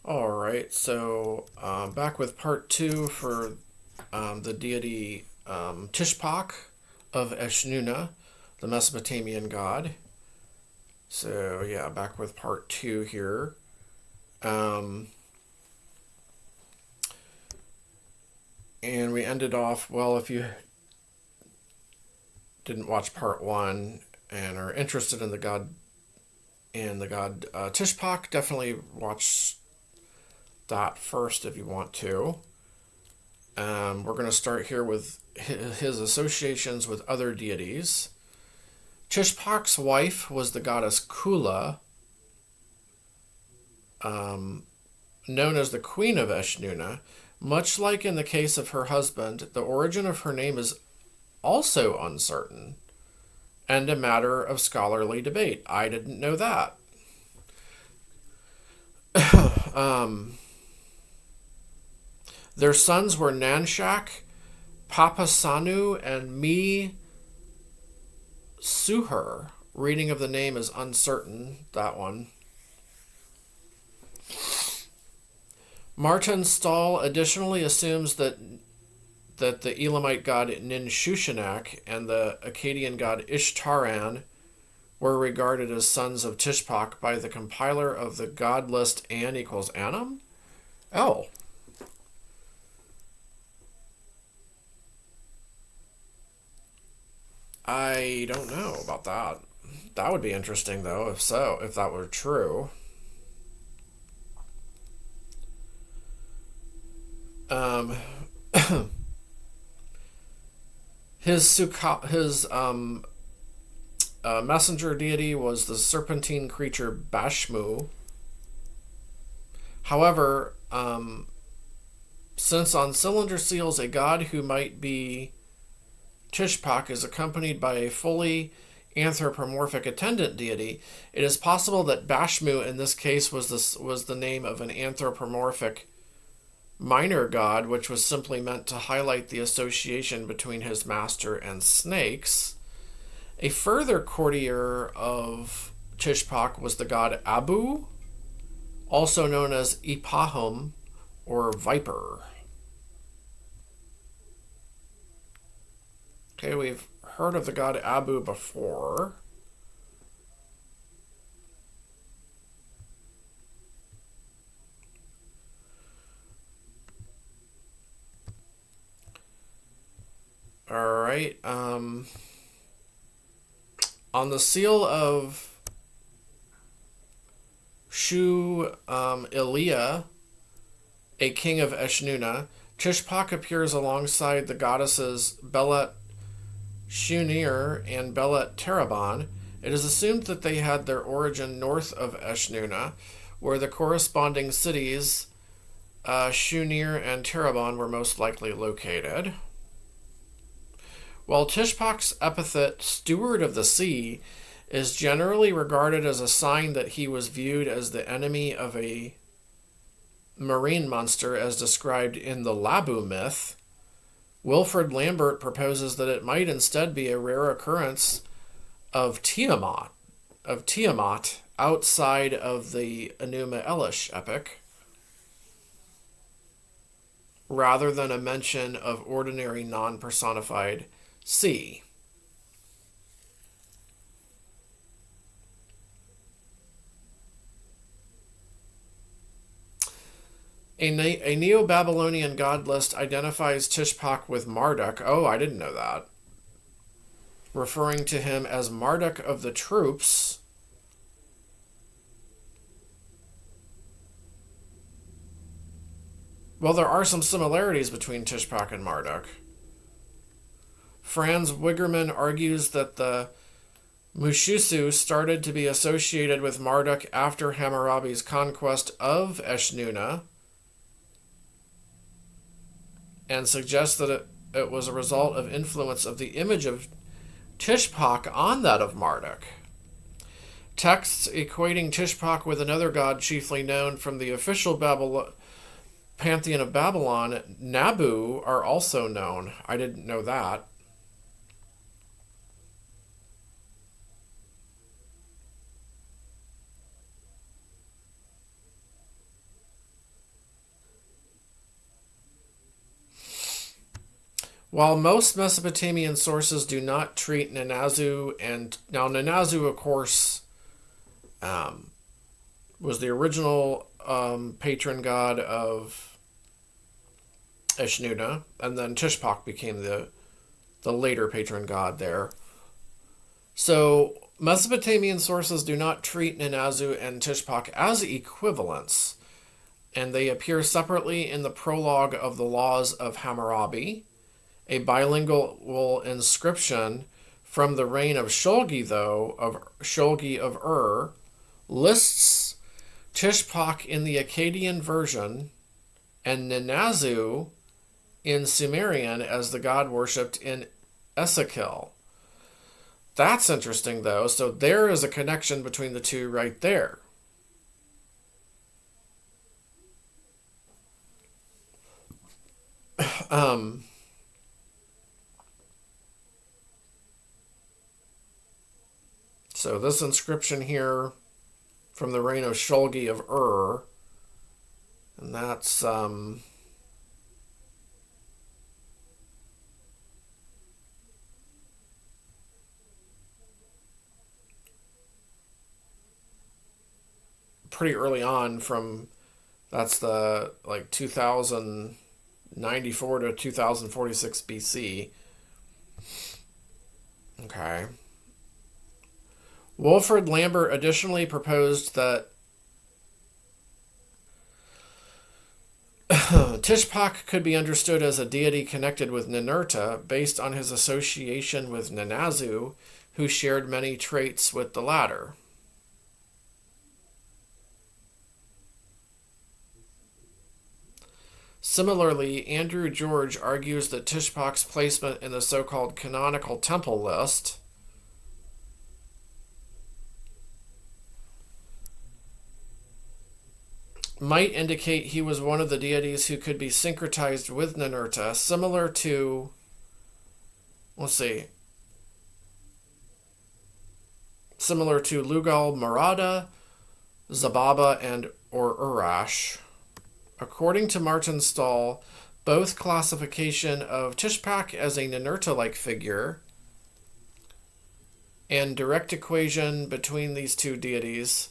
All right, so back with part two for the deity Tishpak of Eshnuna, the Mesopotamian god. So yeah, back with part two here. Um, and we ended off, well, if you didn't watch part one and are interested in the god Tishpak, definitely watch that first if you want to. We're going to start here with his associations with other deities. Tishpak's wife was the goddess Kula, known as the Queen of Eshnuna. Much like in the case of her husband, the origin of her name is also uncertain and a matter of scholarly debate. I didn't know that. Their sons were Nanshak, Papasanu, and Mi Suher. Reading of the name is uncertain, that one. Martin Stahl additionally assumes that the Elamite god Ninshushinak and the Akkadian god Ishtaran were regarded as sons of Tishpak by the compiler of the god list An equals Anum? Oh. I don't know about that. That would be interesting, though, if that were true. Um, his messenger deity was the serpentine creature Bashmu. However, since on cylinder seals a god who might be Tishpak is accompanied by a fully anthropomorphic attendant deity, it is possible that Bashmu in this case was the name of an anthropomorphic minor god, which was simply meant to highlight the association between his master and snakes. A further courtier of Tishpak was the god Abu, also known as Ipahum or Viper. Okay, we've heard of the god Abu before. All right. On the seal of Shu Ilia, a king of Eshnuna, Tishpak appears alongside the goddesses Belet Shunir and Belet Teraban. It is assumed that they had their origin north of Eshnuna, where the corresponding cities Shunir and Teraban were most likely located. While Tishpak's epithet, Steward of the Sea, is generally regarded as a sign that he was viewed as the enemy of a marine monster as described in the Labu myth, Wilfred Lambert proposes that it might instead be a rare occurrence of Tiamat outside of the Enuma Elish epic, rather than a mention of ordinary non-personified sea. A Neo-Babylonian god list identifies Tishpak with Marduk. Oh, I didn't know that. Referring to him as Marduk of the troops. Well, there are some similarities between Tishpak and Marduk. Franz Wigerman argues that the Mushusu started to be associated with Marduk after Hammurabi's conquest of Eshnuna, and suggests that it was a result of influence of the image of Tishpak on that of Marduk. Texts equating Tishpak with another god chiefly known from the official pantheon of Babylon, Nabu, are also known. I didn't know that. While most Mesopotamian sources do not treat Nanazu, and now Nanazu, of course, um, was the original patron god of Eshnuna, and then Tishpak became the later patron god there. So Mesopotamian sources do not treat Nanazu and Tishpak as equivalents, and they appear separately in the prologue of the Laws of Hammurabi, a bilingual inscription from the reign of Shulgi, Shulgi of Ur, lists Tishpak in the Akkadian version and Nanazu in Sumerian as the god worshipped in Ezekiel. That's interesting, though. So there is a connection between the two right there. So this inscription here from the reign of Shulgi of Ur, and that's pretty early on. That's the 2094 to 2046 BC. Okay. Wilfrid Lambert additionally proposed that Tishpak could be understood as a deity connected with Ninurta based on his association with Nanazu, who shared many traits with the latter. Similarly, Andrew George argues that Tishpak's placement in the so-called canonical temple list might indicate he was one of the deities who could be syncretized with Ninurta, similar to, Lugal Marada, Zababa, and or Urash. According to Martin Stahl, both classification of Tishpak as a Ninurta-like figure and direct equation between these two deities,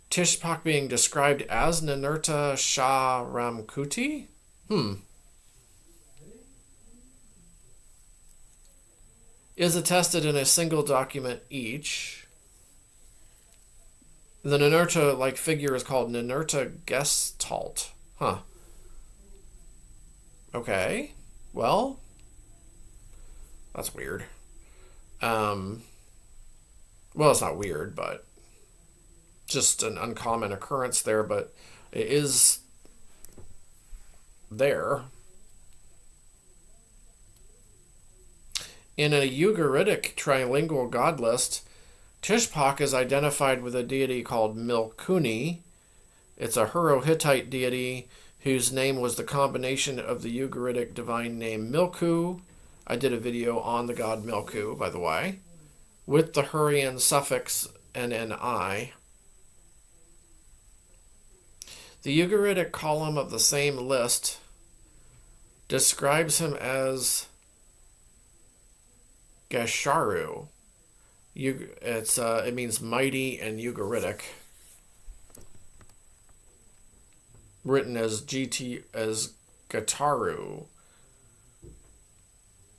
Tishpak being described as Ninurta Shah Ramkuti? Is attested in a single document each. The Ninurta-like figure is called Ninurta Gestalt. Okay. Well, that's weird. Well, it's not weird, but just an uncommon occurrence there, but it is there. In a Ugaritic trilingual god list, Tishpak is identified with a deity called Milkuni. It's a Hurro-Hittite deity whose name was the combination of the Ugaritic divine name Milku. I did a video on the god Milku, by the way, with the Hurrian suffix nni. The Ugaritic column of the same list describes him as Gesharu. It means mighty in Ugaritic, written as Gataru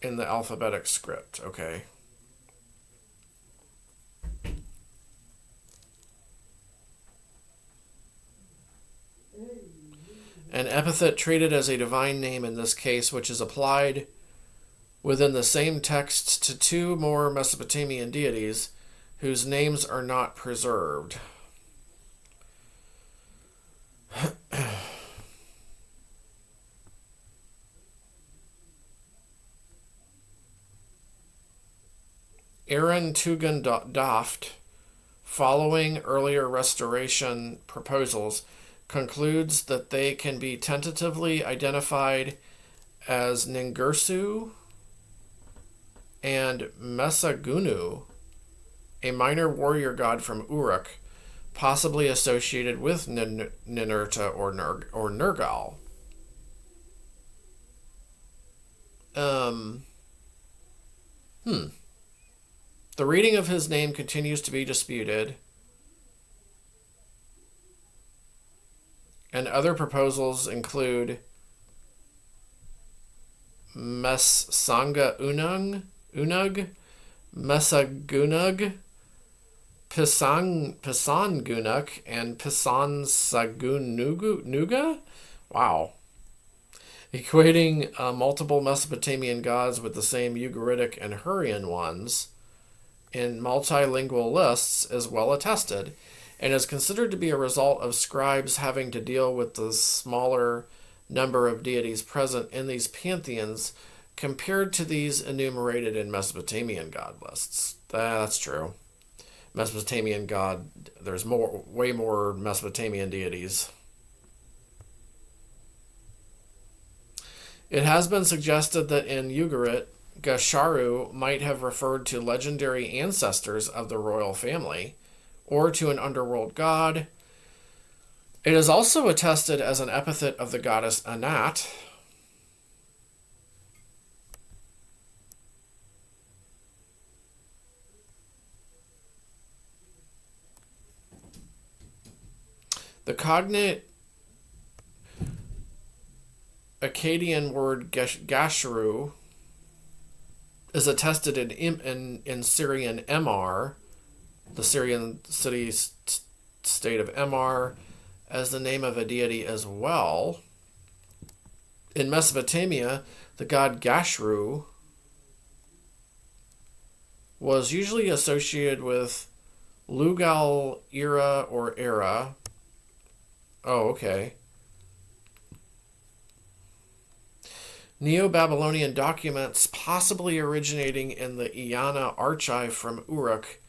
in the alphabetic script. Okay. An epithet treated as a divine name in this case, which is applied within the same text to two more Mesopotamian deities whose names are not preserved. Aaron Tugan Daft, following earlier restoration proposals, concludes that they can be tentatively identified as Ningirsu and Mesagunu, a minor warrior god from Uruk, possibly associated with Ninurta or Nergal. Um, The reading of his name continues to be disputed, and other proposals include Mesanga Unug, Mesagunug, Pisangunuk, and Pisansagunuga? Wow. Equating multiple Mesopotamian gods with the same Ugaritic and Hurrian ones in multilingual lists is well attested, and is considered to be a result of scribes having to deal with the smaller number of deities present in these pantheons compared to these enumerated in Mesopotamian god lists. That's true. Mesopotamian god, there's way more Mesopotamian deities. It has been suggested that in Ugarit, Gasharu might have referred to legendary ancestors of the royal family, or to an underworld god. It is also attested as an epithet of the goddess Anat. The cognate Akkadian word Gasharu is attested in Syrian Emar, the Syrian state of Emar, as the name of a deity as well. In Mesopotamia, the god Gashru was usually associated with Lugal era or era. Oh, okay. Neo-Babylonian documents, possibly originating in the Iana archive from Uruk,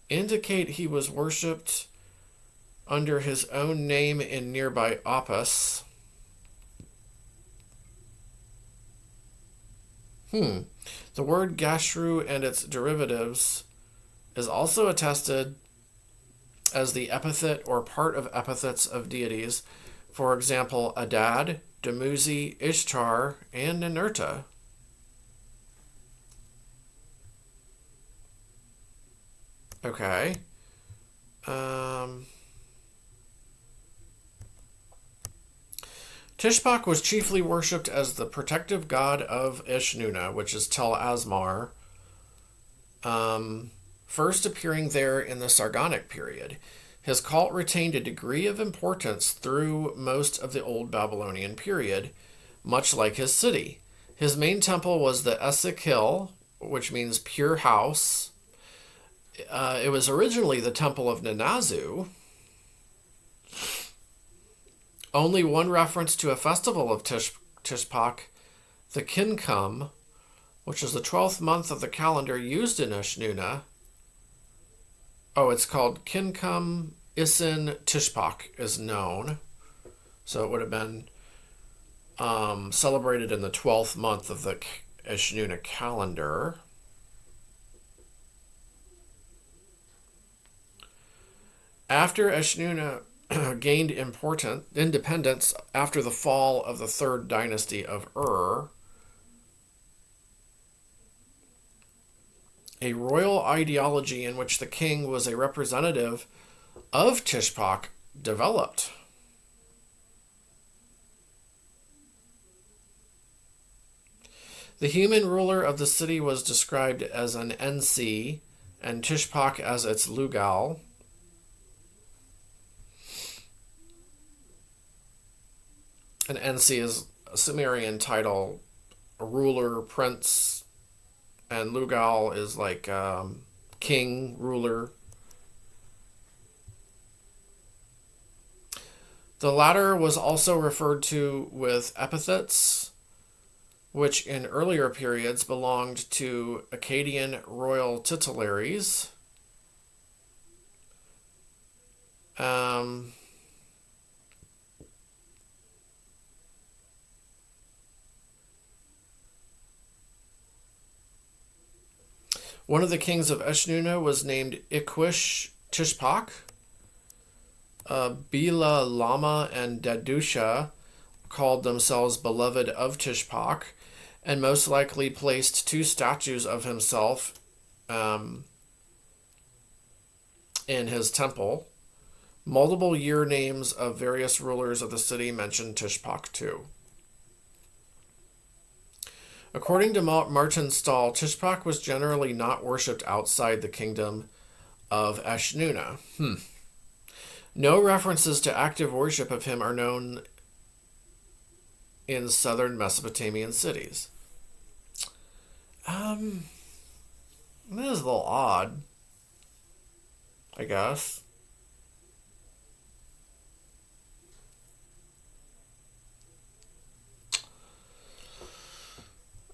indicate he was worshipped under his own name in nearby Apis. The word Gashru and its derivatives is also attested as the epithet or part of epithets of deities, for example, Adad, Dumuzi, Ishtar, and Ninurta. Okay. Tishpak was chiefly worshipped as the protective god of Ishnuna, which is Tel Asmar, first appearing there in the Sargonic period. His cult retained a degree of importance through most of the Old Babylonian period, much like his city. His main temple was the Essek Hill, which means pure house. It was originally the temple of Nanazu. Only one reference to a festival of Tishpak, the Kinkum, which is the 12th month of the calendar used in Ishnuna. Oh, it's called Kinkum Isin Tishpak, is known. So it would have been celebrated in the 12th month of the Ishnuna calendar. After Ishnuna gained independence after the fall of the third dynasty of Ur, a royal ideology in which the king was a representative of Tishpak developed. The human ruler of the city was described as an Ensi, and Tishpak as its Lugal. An Ensi is a Sumerian title, a ruler, prince, and Lugal is like king, ruler. The latter was also referred to with epithets, which in earlier periods belonged to Akkadian royal titularies. One of the kings of Ishnuna was named Ikwish Tishpak. Bila, Lama, and Dadusha called themselves beloved of Tishpak, and most likely placed 2 statues of himself in his temple. Multiple year names of various rulers of the city mention Tishpak too. According to Martin Stahl, Tishpak was generally not worshipped outside the kingdom of Eshnuna. No references to active worship of him are known in southern Mesopotamian cities. That is a little odd, I guess.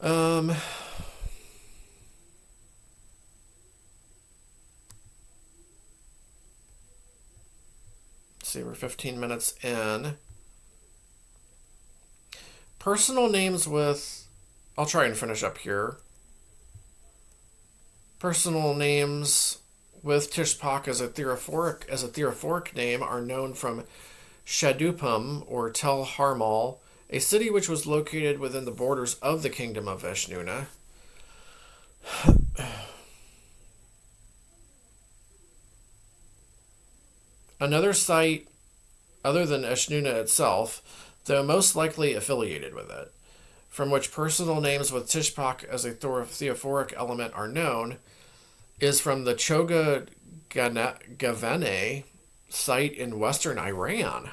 Let's see, we're 15 minutes in. Personal names with... I'll try and finish up here. Personal names with Tishpak as a theophoric name are known from Shadupam or Tel Harmal, a city which was located within the borders of the kingdom of Eshnuna. Another site other than Eshnuna itself, though most likely affiliated with it, from which personal names with Tishpak as a theophoric element are known, is from the Choga Gavene site in western Iran,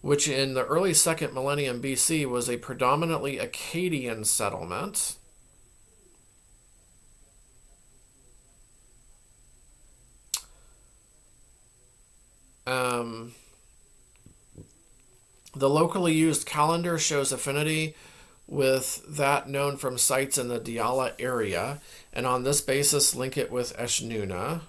which in the early 2nd millennium BC was a predominantly Akkadian settlement. The locally used calendar shows affinity with that known from sites in the Diyala area, and on this basis link it with Eshnuna.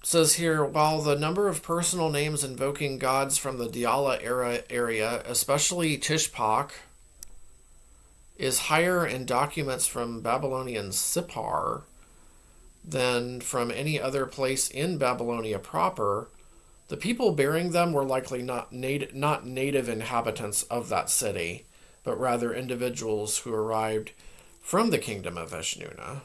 Says here, while the number of personal names invoking gods from the Diyala area, especially Tishpak, is higher in documents from Babylonian Sippar than from any other place in Babylonia proper, the people bearing them were likely not native inhabitants of that city, but rather individuals who arrived from the kingdom of Eshnuna.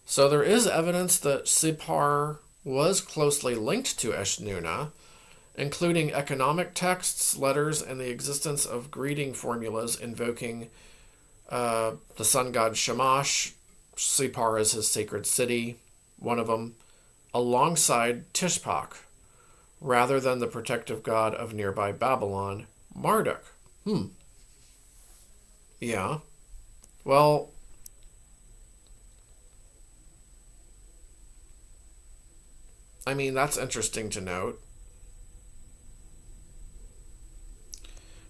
So there is evidence that Sippar was closely linked to Eshnuna, including economic texts, letters, and the existence of greeting formulas invoking the sun god Shamash. Sippar is his sacred city, one of them, alongside Tishpak, rather than the protective god of nearby Babylon, Marduk. Yeah. Well, I mean, that's interesting to note.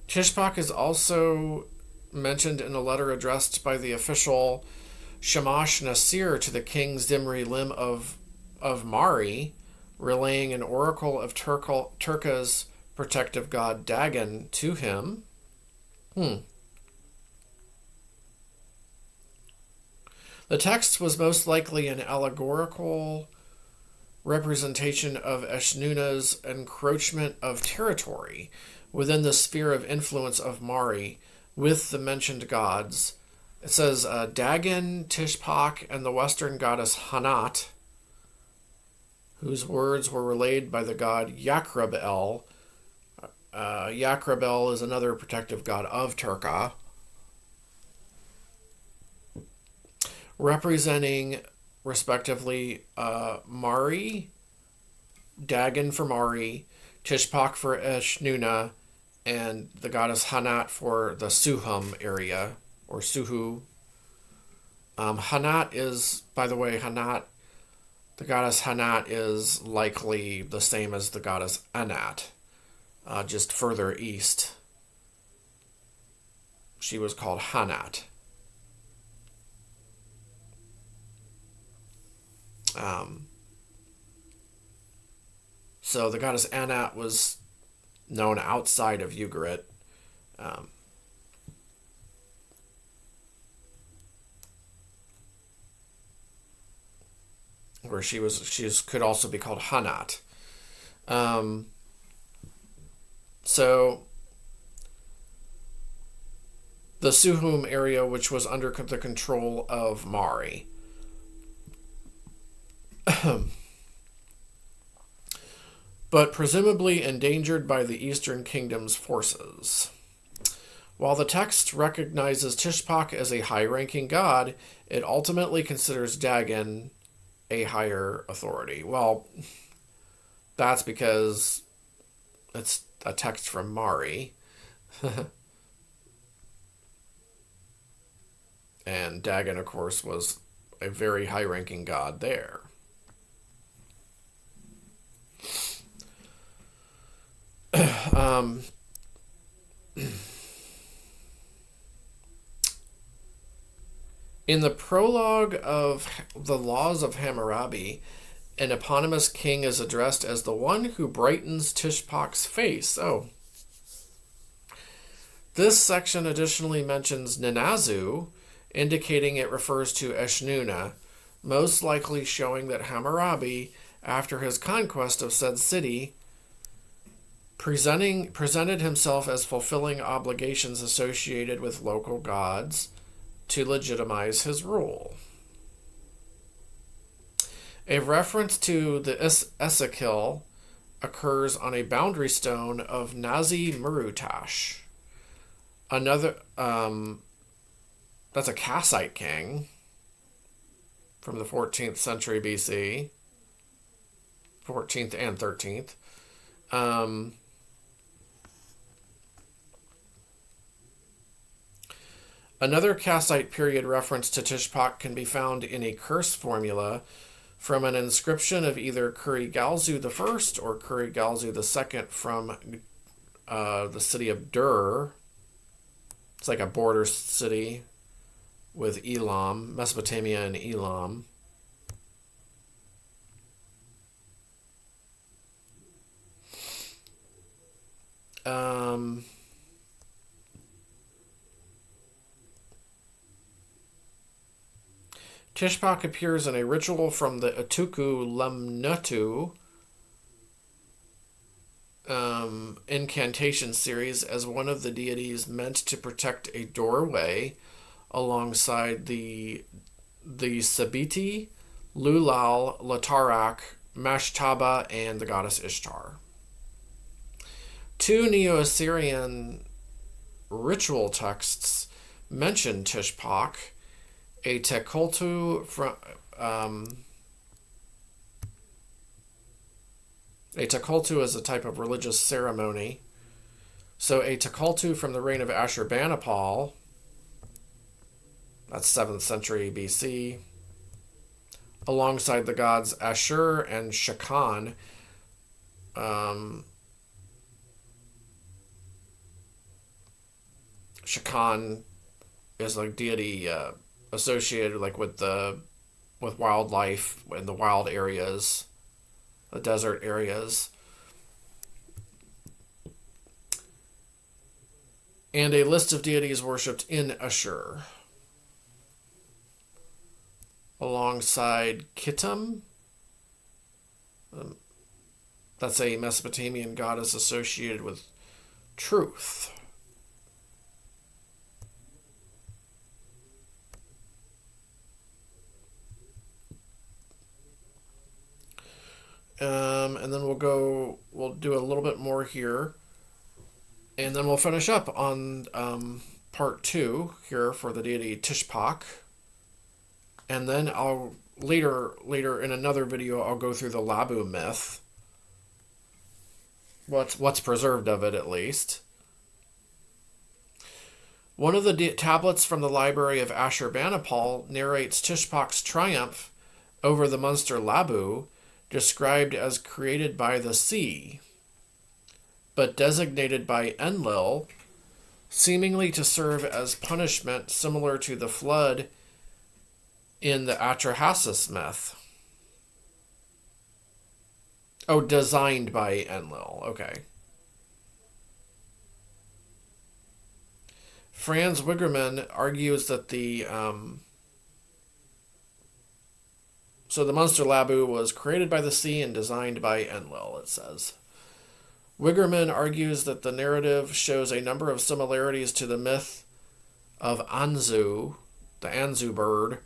Tishpak is also mentioned in a letter addressed by the official Shamash Nasir to the king Zimri Lim of Mari, relaying an oracle of Turka's protective god Dagon to him. The text was most likely an allegorical representation of Eshnuna's encroachment of territory within the sphere of influence of Mari with the mentioned gods. It says Dagon, Tishpak, and the western goddess Hanat, whose words were relayed by the god Yakrab-el. Yakrab-el is another protective god of Turka, representing respectively Mari, Dagon for Mari, Tishpak for Eshnuna, and the goddess Hanat for the Suhum area, or Suhu. Hanat is, by the way, the goddess Hanat is likely the same as the goddess Anat, just further east. She was called Hanat. So the goddess Anat was known outside of Ugarit. Um, where she could also be called Hanat. Um, so the Suhum area, which was under the control of Mari. But presumably endangered by the Eastern Kingdom's forces. While the text recognizes Tishpak as a high-ranking god, it ultimately considers Dagon a higher authority. Well, that's because it's a text from Mari. And Dagon, of course, was a very high-ranking god there. In the prologue of the Laws of Hammurabi, an eponymous king is addressed as the one who brightens Tishpak's face. Oh. This section additionally mentions Ninazu, indicating it refers to Eshnuna, most likely showing that Hammurabi, after his conquest of said city, presented himself as fulfilling obligations associated with local gods to legitimize his rule. A reference to the Esakil occurs on a boundary stone of Nazi Murutash. Another, that's a Kassite king from the 14th century BC, 14th and 13th. Another Kassite period reference to Tishpak can be found in a curse formula from an inscription of either Kurigalzu I or Kurigalzu II from the city of Dur. It's like a border city with Elam, Mesopotamia and Elam. Tishpak appears in a ritual from the Atuku Lemnutu incantation series as one of the deities meant to protect a doorway alongside the Sabiti, Lulal, Latarak, Mashtaba, and the goddess Ishtar. Two Neo-Assyrian ritual texts mention Tishpak. A Tekultu from a Tekultu is a type of religious ceremony. So a Tekultu from the reign of Ashurbanipal, that's 7th century BC, alongside the gods Ashur and Shakan. Shakan is like deity associated like with wildlife in the wild areas, the desert areas. And a list of deities worshipped in Ashur. Alongside Kittim, that's a Mesopotamian goddess associated with truth. And then we'll do a little bit more here. And then we'll finish up on part 2 here for the deity Tishpak. And then I'll later in another video I'll go through the Labu myth. What's preserved of it, at least. One of the tablets from the library of Ashurbanipal narrates Tishpak's triumph over the monster Labu, described as created by the sea, but designated by Enlil, seemingly to serve as punishment similar to the flood in the Atrahasis myth. Oh, designed by Enlil. Okay. Franz Wigerman argues that so the monster Labu was created by the sea and designed by Enlil, it says. Wigerman argues that the narrative shows a number of similarities to the myth of Anzu, the Anzu bird,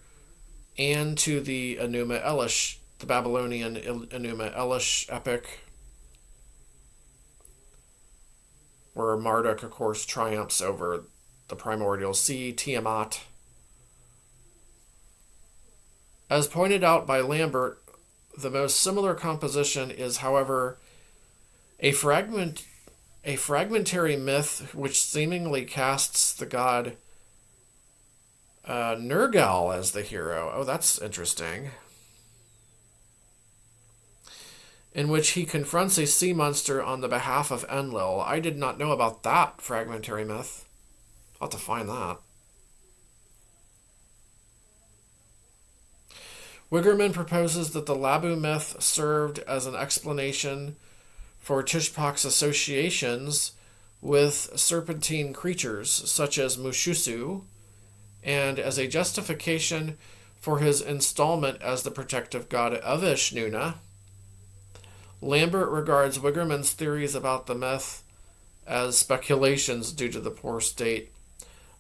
and to the Enuma Elish, the Babylonian Enuma Elish epic, where Marduk, of course, triumphs over the primordial sea, Tiamat. As pointed out by Lambert, the most similar composition is, however, a fragmentary myth which seemingly casts the god Nergal as the hero. Oh, that's interesting. In which he confronts a sea monster on the behalf of Enlil. I did not know about that fragmentary myth. I'll have to find that. Wigerman proposes that the Labu myth served as an explanation for Tishpak's associations with serpentine creatures such as Mushusu, and as a justification for his installment as the protective god of Ishnuna. Lambert regards Wigerman's theories about the myth as speculations due to the poor state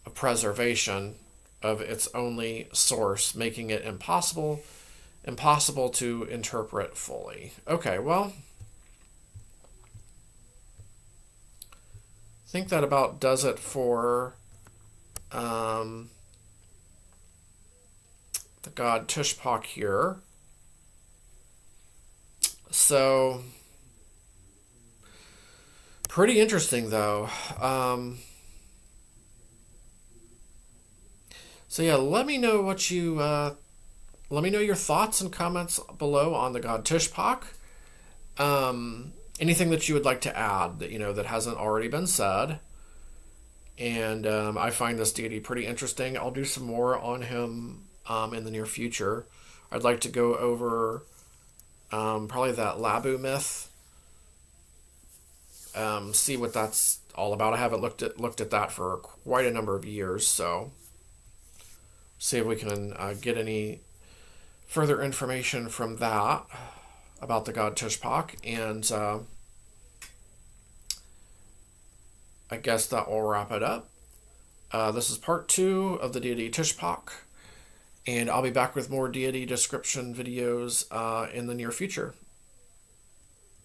of preservation of its only source, making it impossible to interpret fully. Okay, well, I think that about does it for the god Tishpak here. So, pretty interesting though. So yeah, let me know what you let me know your thoughts and comments below on the god Tishpak. Anything that you would like to add that that hasn't already been said. And I find this deity pretty interesting. I'll do some more on him in the near future. I'd like to go over probably that Labu myth. See what that's all about. I haven't looked at that for quite a number of years, so see if we can get any further information from that about the god Tishpak, and I guess that will wrap it up. This is part 2 of the deity Tishpak, and I'll be back with more deity description videos in the near future.